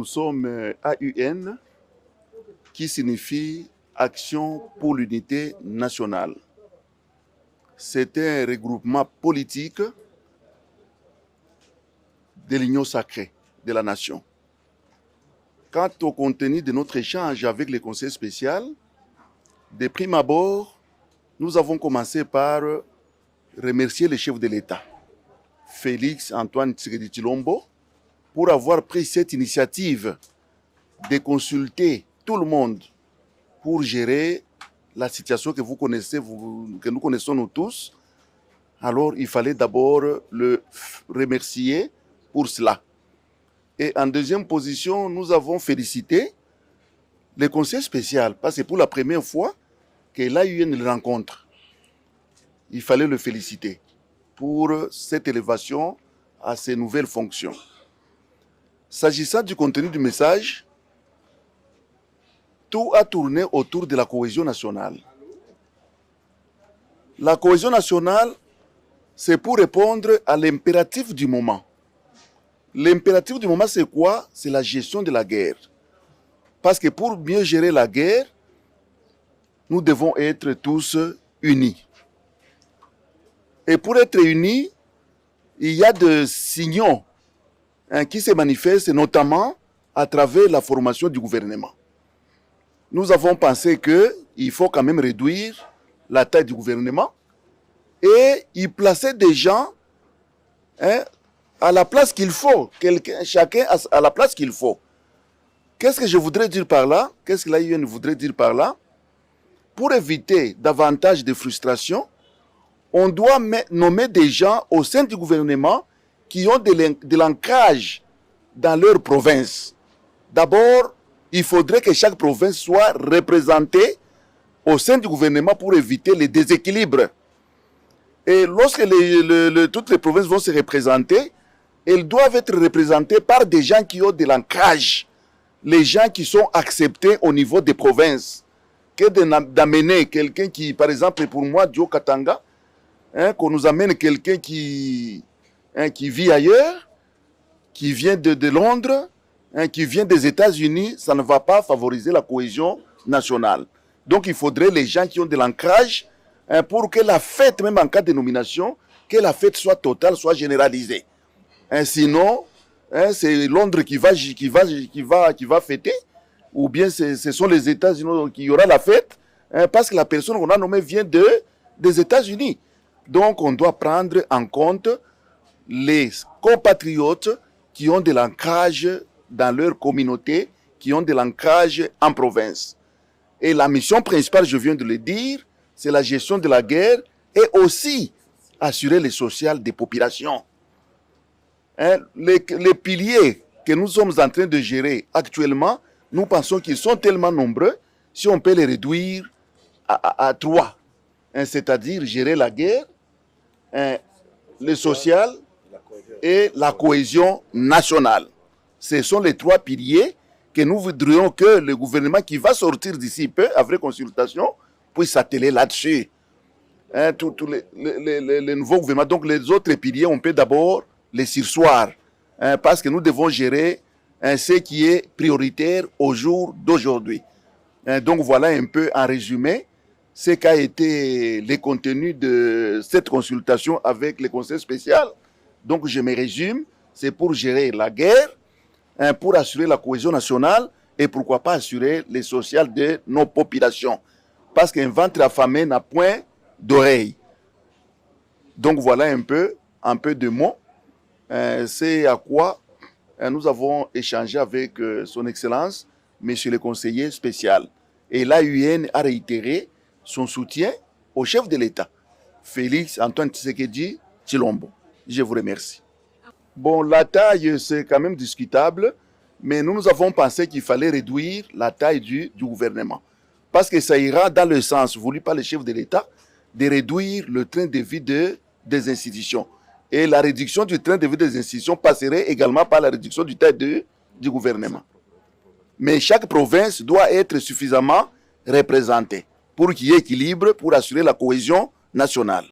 nous sommes AUN, qui signifie Action pour l'unité nationale. C'est un regroupement politique de l'union sacrée de la nation. Quant au contenu de notre échange avec le conseil spécial, de prime abord, nous avons commencé par remercier le chef de l'État, Félix Antoine Tshisekedi Tshilombo, pour avoir pris cette initiative de consulter tout le monde pour gérer la situation que vous connaissez, que nous connaissons nous tous. Alors, il fallait d'abord le remercier pour cela. Et en deuxième position, nous avons félicité le conseil spécial, parce que c'est pour la première fois qu'il a eu une rencontre. Il fallait le féliciter pour cette élévation à ses nouvelles fonctions. S'agissant du contenu du message, tout a tourné autour de la cohésion nationale. La cohésion nationale, c'est pour répondre à l'impératif du moment. L'impératif du moment, c'est quoi? C'est la gestion de la guerre. Parce que pour mieux gérer la guerre, nous devons être tous unis. Et pour être unis, il y a des signaux qui se manifestent notamment à travers la formation du gouvernement. Nous avons pensé qu'il faut quand même réduire la taille du gouvernement et y placer des gens à la place qu'il faut, chacun à la place qu'il faut. Qu'est-ce que je voudrais dire par là? Qu'est-ce que l'AUN voudrait dire par là? Pour éviter davantage de frustration, on doit nommer des gens au sein du gouvernement qui ont de l'ancrage dans leur province. D'abord, il faudrait que chaque province soit représentée au sein du gouvernement pour éviter les déséquilibres. Et lorsque toutes les provinces vont se représenter, elles doivent être représentées par des gens qui ont de l'ancrage, les gens qui sont acceptés au niveau des provinces. Que d'amener quelqu'un qui, par exemple, pour moi, Joe Katanga, qu'on nous amène quelqu'un qui vit ailleurs, qui vient de Londres, qui vient des États-Unis, ça ne va pas favoriser la cohésion nationale. Donc il faudrait les gens qui ont de l'ancrage pour que la fête, même en cas de nomination, que la fête soit totale, soit généralisée. Sinon, c'est Londres qui va fêter, ou bien ce sont les États-Unis qui y aura la fête, parce que la personne qu'on a nommée vient des États-Unis. Donc on doit prendre en compte les compatriotes qui ont de l'ancrage dans leur communauté, qui ont de l'ancrage en province. Et la mission principale, je viens de le dire, c'est la gestion de la guerre et aussi assurer le social des populations. Les piliers que nous sommes en train de gérer actuellement, nous pensons qu'ils sont tellement nombreux, si on peut les réduire à 3. C'est-à-dire gérer la guerre, le social et la cohésion nationale. Ce sont les 3 piliers que nous voudrions que le gouvernement qui va sortir d'ici peu, après consultation, puisse s'atteler là-dessus. Tous les nouveaux gouvernements. Donc les autres piliers, on peut d'abord les surseoir, parce que nous devons gérer ce qui est prioritaire au jour d'aujourd'hui. Donc voilà un peu en résumé ce qu'a été le contenu de cette consultation avec le conseil spécial. Donc je me résume, c'est pour gérer la guerre, pour assurer la cohésion nationale et pourquoi pas assurer le social de nos populations. Parce qu'un ventre affamé n'a point d'oreille. Donc voilà un peu de mots. C'est à quoi nous avons échangé avec son Excellence, Monsieur le conseiller spécial. Et l'AUN a réitéré son soutien au chef de l'État, Félix Antoine Tshisekedi Tshilombo. Je vous remercie. Bon, la taille, c'est quand même discutable, mais nous avons pensé qu'il fallait réduire la taille du gouvernement. Parce que ça ira dans le sens voulu par le chef de l'État de réduire le train de vie des institutions. Et la réduction du train de vie des institutions passerait également par la réduction du taille du gouvernement. Mais chaque province doit être suffisamment représentée pour qu'il y ait équilibre, pour assurer la cohésion nationale.